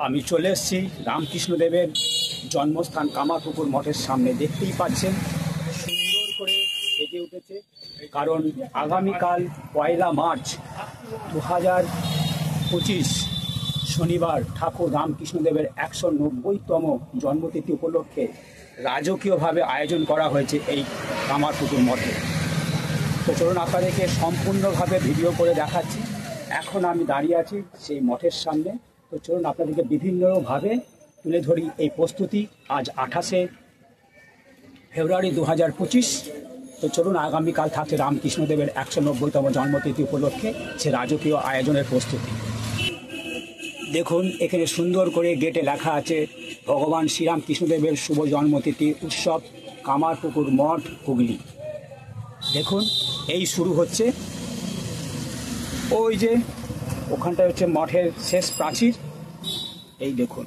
আমি চলে এসেছি রামকৃষ্ণদেবের জন্মস্থান কামারপুকুর মঠের সামনে। দেখতেই পাচ্ছেন সুন্দর করে সেজে উঠেছে, কারণ আগামীকাল 1 মার্চ 2025 শনিবার ঠাকুর রামকৃষ্ণদেবের 190তম জন্মতিথি উপলক্ষে রাজকীয়ভাবে আয়োজন করা হয়েছে এই কামারপুকুর মঠে। তো চলুন আপনাদেরকে সম্পূর্ণভাবে ভিডিও করে দেখাচ্ছি। এখন আমি দাঁড়িয়ে আছি সেই মঠের সামনে। তো চলুন আপনাদেরকে বিভিন্নভাবে তুলে ধরি এই প্রস্তুতি। আজ 28শে ফেব্রুয়ারি 2025। তো চলুন, আগামীকাল থাকছে রামকৃষ্ণদেবের 190তম জন্মতিথি উপলক্ষে সে রাজকীয় আয়োজনের প্রস্তুতি। দেখুন, এখানে সুন্দর করে গেটে লেখা আছে ভগবান শ্রীরামকৃষ্ণদেবের শুভ জন্মতিথি উৎসব, কামারপুকুর মঠ, হুগলি। দেখুন, এই শুরু হচ্ছে, ওই যে ওখানটায় হচ্ছে মঠের শেষ প্রাচীর। এই দেখুন,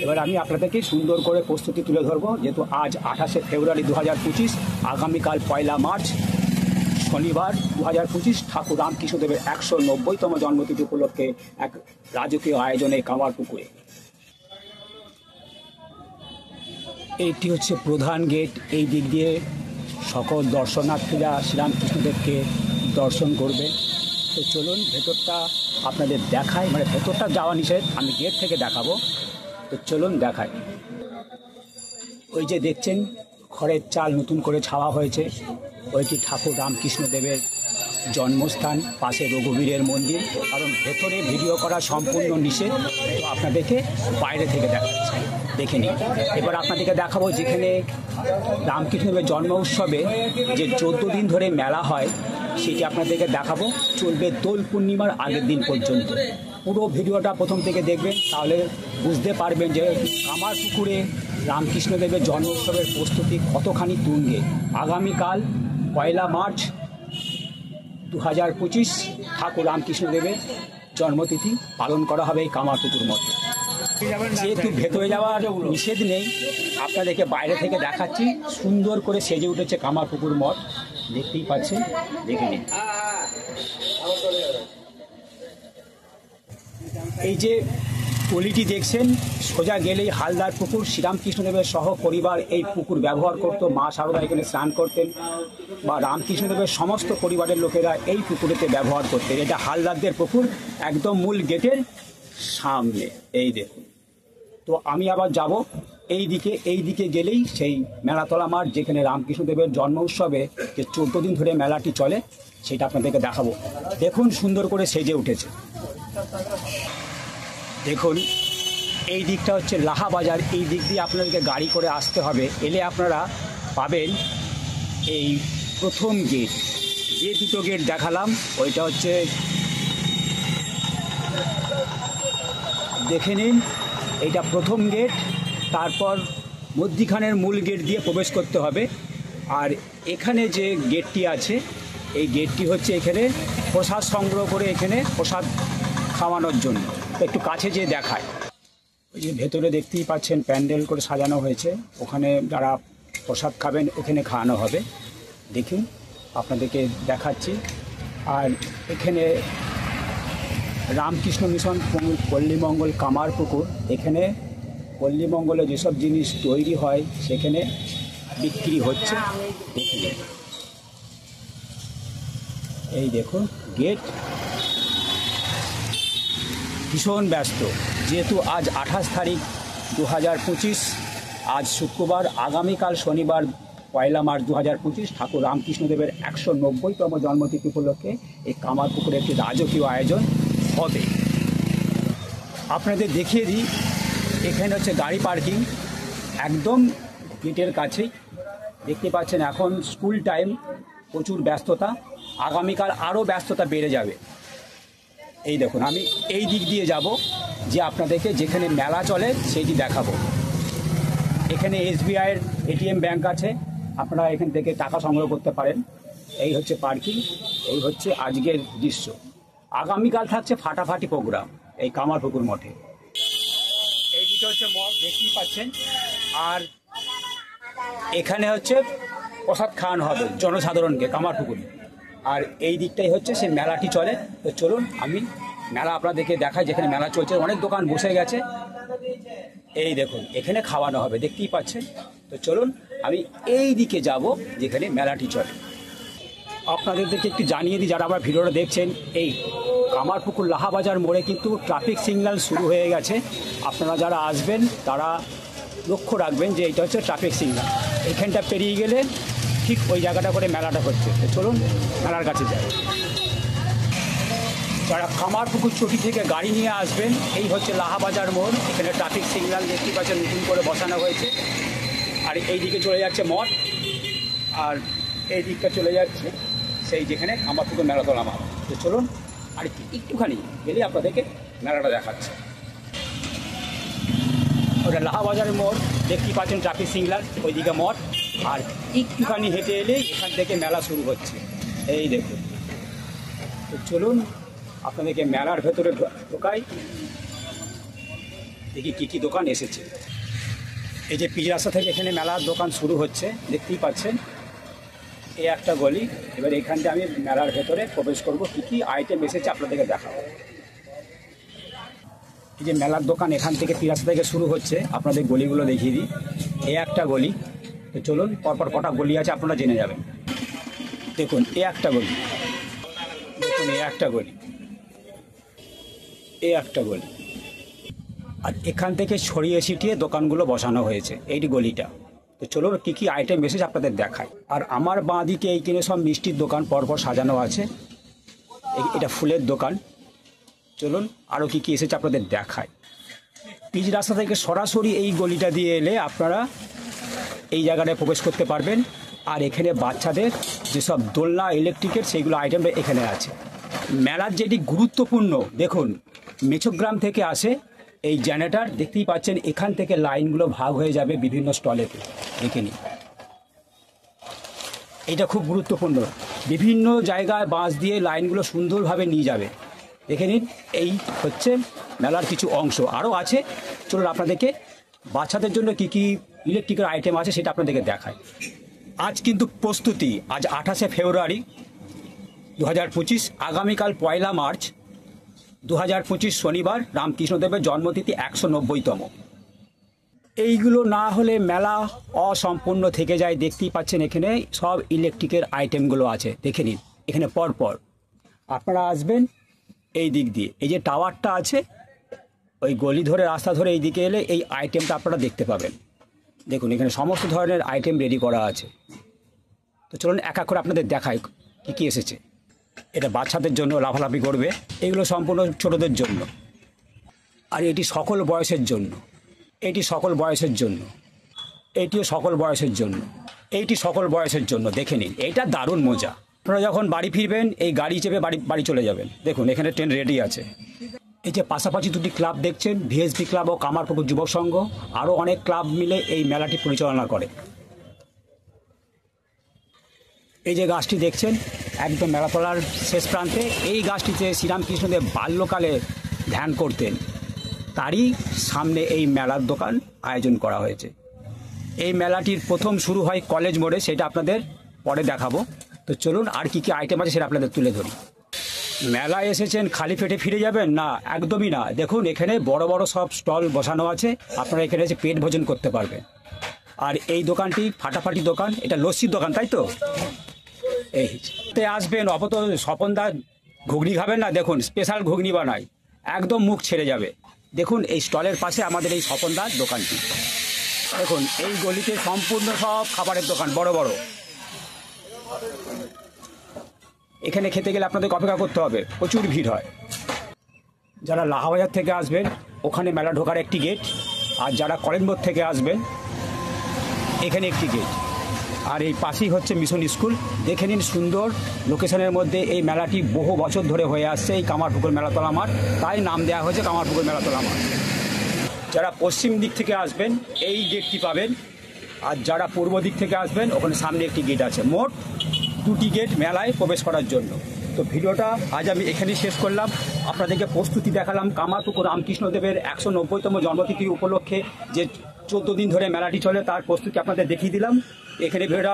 এবার আমি আপনাদেরকে সুন্দর করে প্রস্তুতি তুলে ধরবো। যেহেতু আজ 28শে ফেব্রুয়ারি 2025, আগামীকাল 1 মার্চ শনিবার 2025 ঠাকুর রামকৃষ্ণদেবের 190তম জন্মতিথি উপলক্ষে এক রাজকীয় আয়োজনে কামারপুকুরে। এইটি হচ্ছে প্রধান গেট। এই দিক দিয়ে সকল দর্শনার্থীরা শ্রীরামকৃষ্ণদেবকে দর্শন করবে। তো চলুন ভেতরটা আপনাদের দেখাই, মানে ভেতরটা যাওয়া নিষেধ, আমি গেট থেকে দেখাবো। তো চলুন দেখাই। ওই যে দেখছেন খড়ের চাল নতুন করে ছাওয়া হয়েছে, ওইটি ঠাকুর রামকৃষ্ণদেবের জন্মস্থান, পাশে রঘুবীরের মন্দির। কারণ ভেতরে ভিডিও করা সম্পূর্ণ নিষেধ, তো আপনাদেরকে বাইরে থেকে দেখাচ্ছি, দেখে নিন। এবার আপনাদেরকে দেখাবো যেখানে রামকৃষ্ণদেবের জন্ম উৎসবে যে 14 দিন ধরে মেলা হয়, সেটি আপনাদেরকে দেখাবো। চলবে দোল পূর্ণিমার আগের দিন পর্যন্ত। পুরো ভিডিওটা প্রথম থেকে দেখবেন, তাহলে বুঝতে পারবেন যে কামারপুকুরে রামকৃষ্ণদেবের জন্ম উৎসবের প্রস্তুতি কতখানি তুঙ্গে। আগামীকাল 1 মার্চ 2025 ঠাকুর রামকৃষ্ণদেবের জন্মতিথি পালন করা হবে এই কামারপুকুর মঠে। যেহেতু ভেতরে যাওয়ার নিষেধ নেই, আপনাদেরকে বাইরে থেকে দেখাচ্ছি। সুন্দর করে সেজে উঠেছে কামারপুকুর মঠ, দেখতেই পাচ্ছেন, দেখে নিন। এই যে গলিটি দেখছেন, সোজা গেলেই হালদার পুকুর। শ্রীরামকৃষ্ণদেবের সহ পরিবার এই পুকুর ব্যবহার করত। মা শারদা এখানে স্নান করতেন, বা রামকৃষ্ণদেবের সমস্ত পরিবারের লোকেরা এই পুকুরেতে ব্যবহার করতেন। এটা হালদারদের পুকুর, একদম মূল গেটের সামনে। এই দেখুন। তো আমি আবার যাব এই দিকে গেলেই সেই মেলাতলা মাঠ, যেখানে রামকৃষ্ণদেবের জন্ম উৎসবে যে 14 দিন ধরে মেলাটি চলে, সেটা আপনাদেরকে দেখাবো। দেখুন সুন্দর করে সেজে উঠেছে। দেখুন, এই দিকটা হচ্ছে লাহা বাজার। এই দিক দিয়ে আপনাদেরকে গাড়ি করে আসতে হবে। এলে আপনারা পাবেন এই প্রথম গেট। যে দুটো গেট দেখালাম, ওইটা হচ্ছে, দেখে নিন, এইটা প্রথম গেট। তারপর মধ্যিখানের মূল গেট দিয়ে প্রবেশ করতে হবে। আর এখানে যে গেটটি আছে, এই গেটটি হচ্ছে এখানে প্রসাদ সংগ্রহ করে এখানে প্রসাদ খাওয়ানোর জন্য। একটু কাছে যেয়ে দেখায়। ওই যে ভেতরে দেখতেই পাচ্ছেন প্যান্ডেল করে সাজানো হয়েছে, ওখানে যারা প্রসাদ খাবেন ওখানে খাওয়ানো হবে। দেখুন, আপনাদেরকে দেখাচ্ছি। আর এখানে রামকৃষ্ণ মিশন পল্লীমঙ্গল কামারপুকুর, এখানে পল্লীমঙ্গলে যেসব জিনিস তৈরি হয় সেখানে বিক্রি হচ্ছে। দেখুন, এই দেখুন গেট ভীষণ ব্যস্ত। যেহেতু আজ 28 তারিখ 2025, আজ শুক্রবার, আগামীকাল শনিবার 1 মার্চ 2025 ঠাকুর রামকৃষ্ণদেবের 190তম জন্মতিথি উপলক্ষে এই কামারপুকুরে একটি রাজকীয় আয়োজন হবে। আপনাদের দেখিয়ে দিই, এখানে হচ্ছে গাড়ি পার্কিং, একদম গেটের কাছেই। দেখতে পাচ্ছেন এখন স্কুল টাইম, প্রচুর ব্যস্ততা। আগামীকাল আরও ব্যস্ততা বেড়ে যাবে। এই দেখুন, আমি এই দিক দিয়ে যাব, যে আপনাদেরকে যেখানে মেলা চলে সেইটি দেখাবো। এখানে SBI-এর ATM ব্যাংক আছে, আপনারা এখান থেকে টাকা সংগ্রহ করতে পারেন। এই হচ্ছে পার্কিং, এই হচ্ছে আজকের দৃশ্য। আগামীকাল থাকছে ফাটাফাটি প্রোগ্রাম এই কামারপুকুর মঠে। এই দিকে হচ্ছে মঠ, দেখতেই পাচ্ছেন। আর এখানে হচ্ছে প্রসাদ খাওয়ানো হবে জনসাধারণকে কামারপুকুরে। আর এই দিকটাই হচ্ছে সে মেলাটি চলে। তো চলুন আমি মেলা আপনাদেরকে দেখায়, যেখানে মেলা চলছে, অনেক দোকান বসে গেছে। এই দেখুন এখানে খাওয়ানো হবে, দেখতেই পাচ্ছেন। তো চলুন আমি এই দিকে যাব যেখানে মেলাটি চলে। আপনাদেরকে একটু জানিয়ে দিই, যারা আমার ভিডিওটা দেখছেন, এই কামারপুকুর লাহাবাজার মোড়ে কিন্তু ট্রাফিক সিগন্যাল শুরু হয়ে গেছে। আপনারা যারা আসবেন তারা লক্ষ্য রাখবেন যে এটা হচ্ছে ট্রাফিক সিগন্যাল। এইখানটা পেরিয়ে গেলে ঠিক ওই জায়গাটা করে মেলাটা হচ্ছে। তো চলুন মেলার কাছে যাই। যারা কামারপুকুর চটি থেকে গাড়ি নিয়ে আসবেন, এই হচ্ছে লাহাবাজার মোড়। এখানে ট্রাফিক সিগন্যাল দেখতে পাচ্ছেন নতুন করে বসানো হয়েছে। আর এই দিকে চলে যাচ্ছে মঠ, আর এই দিকটা চলে যাচ্ছে সেই যেখানে কামারপুকুর মেলাতলা মাঠ। তো চলুন আর একটুখানি গেলে আপনাদেরকে মেলাটা দেখাচ্ছে। ওটা লাহাবাজারের মোড়, দেখতেই পাচ্ছেন ট্রাফিক সিগন্যাল, ওইদিকে মঠ। আর একটুখানি হেঁটে এলে এখান থেকে মেলা শুরু হচ্ছে, এই দেখুন। তো চলুন আপনাদেরকে মেলার ভেতরে ঢোকাই, দেখি কী কী দোকান এসেছে। এই যে পিচ রাস্তা থেকে এখানে মেলার দোকান শুরু হচ্ছে, দেখতেই পাচ্ছেন। এই একটা গলি, এবার এখানটা আমি মেলার ভেতরে প্রবেশ করব, কী কী আইটেম এসেছে আপনাদেরকে দেখাবো। এই যে মেলার দোকান এখান থেকে পিচ রাস্তা থেকে শুরু হচ্ছে, আপনাদের গলিগুলো দেখিয়ে দিই। এই একটা গলি। তো চলুন পরপর কটা গলি আছে আপনারা জেনে যাবেন। দেখুন এই একটা গলি, দেখুন এই একটা গলি, এই একটা গলি। আর এখান থেকে ছড়িয়ে ছিটিয়ে দোকানগুলো বসানো হয়েছে, এইটি গলিটা। তো চলুন কী কী আইটেম এসেছে আপনাদের দেখায়। আর আমার বাঁ দিকে এইখানে সব মিষ্টির দোকান পরপর সাজানো আছে, এটা ফুলের দোকান। চলুন আরও কী কী এসেছে আপনাদের দেখায়। পিচ রাস্তা থেকে সরাসরি এই গলিটা দিয়ে এলে আপনারা এই জায়গাটায় প্রবেশ করতে পারবেন। আর এখানে বাচ্চাদের যেসব দোলনা ইলেকট্রিকের সেইগুলো আইটেমটা এখানে আছে। মেলার যেটি গুরুত্বপূর্ণ, দেখুন মেছোগ্রাম থেকে আসে এই জেনারেটর, দেখতেই পাচ্ছেন। এখান থেকে লাইনগুলো ভাগ হয়ে যাবে বিভিন্ন স্টলেতে, দেখে নিন। এটা খুব গুরুত্বপূর্ণ, বিভিন্ন জায়গায় বাঁশ দিয়ে লাইনগুলো সুন্দরভাবে নিয়ে যাবে, দেখে নিন। এই হচ্ছে মেলার কিছু অংশ, আরও আছে। চলুন আপনাদেরকে বাচ্চাদের জন্য কী কী ইলেকট্রিকের আইটেম আছে সেটা আপনাদেরকে দেখায়। আজ কিন্তু প্রস্তুতি, আজ 28শে ফেব্রুয়ারি 2025, আগামীকাল 1 মার্চ 2025 শনিবার, রামকৃষ্ণদেবের জন্মতিথি 190তম। এইগুলো না হলে মেলা অসম্পূর্ণ থেকে যায়। দেখতেই পাচ্ছেন এখানে সব ইলেকট্রিকের আইটেমগুলো আছে, দেখে নিন। এখানে পরপর আপনারা আসবেন এই দিক দিয়ে, এই যে টাওয়ারটা আছে, ওই গলি ধরে রাস্তা ধরে এই দিকে এলে এই আইটেমটা আপনারা দেখতে পাবেন। দেখুন এখানে সমস্ত ধরনের আইটেম রেডি করা আছে। তো চলুন এক এক করে আপনাদের দেখাই কী কী এসেছে। এটা বাচ্চাদের জন্য লাফালাফি করবে, এগুলো সম্পূর্ণ ছোটদের জন্য। আর এটি সকল বয়সের জন্য, এটি সকল বয়সের জন্য, এইটিও সকল বয়সের জন্য, এইটি সকল বয়সের জন্য। দেখে নিন, এইটা দারুণ মজা। আপনারা যখন বাড়ি ফিরবেন এই গাড়ি চেপে বাড়ি চলে যাবেন। দেখুন এখানে ট্রেন রেডি আছে। এই যে পাশাপাশি দুটি ক্লাব দেখছেন, ভিএসপি ক্লাব ও কামারপুকুর যুবক সংঘ, আরও অনেক ক্লাব মিলে এই মেলাটি পরিচালনা করে। এই যে গাছটি দেখছেন একদম মেলাতলার শেষ প্রান্তে, এই গাছটিতে শ্রীরামকৃষ্ণদেব বাল্যকালে ধ্যান করতেন, তারই সামনে এই মেলার দোকান আয়োজন করা হয়েছে। এই মেলাটির প্রথম শুরু হয় কলেজ মোড়ে, সেটা আপনাদের পরে দেখাবো। তো চলুন আর কী কী আইটেম আছে সেটা আপনাদের তুলে ধরি। মেলায় এসেছেন খালি পেটে ফিরে যাবেন না, একদমই না। দেখুন এখানে বড় বড় সব স্টল বসানো আছে, আপনারা এখানে এসে পেট ভোজন করতে পারবেন। আর এই দোকানটি ফাটাফাটি দোকান, এটা লস্যির দোকান, তাই তো? এইতে আসবেন, অপত স্বপনদা ঘুগনি খাবেন না, দেখুন স্পেশাল ঘুগনি বানায়, একদম মুখ ছেড়ে যাবে। দেখুন এই স্টলের পাশে আমাদের এই স্বপনদার দোকানটি। দেখুন এই গলিতে সম্পূর্ণ সব খাবারের দোকান, বড় বড়। এখানে খেতে গেলে আপনাদের অপেক্ষা করতে হবে, প্রচুর ভিড় হয়। যারা লাহাবাজার থেকে আসবেন ওখানে মেলা ঢোকার একটি গেট, আর যারা কলেজ মোড় থেকে আসবেন এখানে একটি গেট। আর এই পাশেই হচ্ছে মিশন স্কুল। দেখে নিন সুন্দর লোকেশনের মধ্যে এই মেলাটি বহু বছর ধরে হয়ে আসছে, এই কামারপুকুর মেলাতলা মাঠ, তাই নাম দেওয়া হয়েছে কামারপুকুর মেলাতলা মাঠ। যারা পশ্চিম দিক থেকে আসবেন এই গেটটি পাবেন, আর যারা পূর্ব দিক থেকে আসবেন ওখানে সামনে একটি গেট আছে। মোট দুটি গেট মেলায় প্রবেশ করার জন্য। তো ভিডিওটা আজ আমি এখানেই শেষ করলাম। আপনাদেরকে প্রস্তুতি দেখালাম কামারপুকুর রামকৃষ্ণদেবের 190তম জন্মতিথি উপলক্ষে যে 14 দিন ধরে মেলাটি চলে তার প্রস্তুতি আপনাদের দেখিয়ে দিলাম। এখানে ভিডিওটা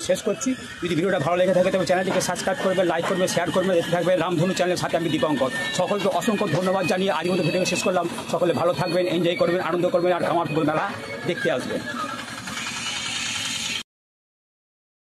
শেষ করছি। যদি ভিডিওটা ভালো লেগে থাকে তবে চ্যানেলটিকে সাবস্ক্রাইব করবে, লাইক করবে, শেয়ার করবে। দেখতে থাকবে রামধনু চ্যানেলের সাথে আমি দীপঙ্কর। সকলকে অসংখ্য ধন্যবাদ জানিয়ে আজকের মতো ভিডিও শেষ করলাম। সকলে ভালো থাকবেন, এনজয় করবেন, আনন্দ করবেন আর কামারপুকুর মেলা দেখতে আসবেন।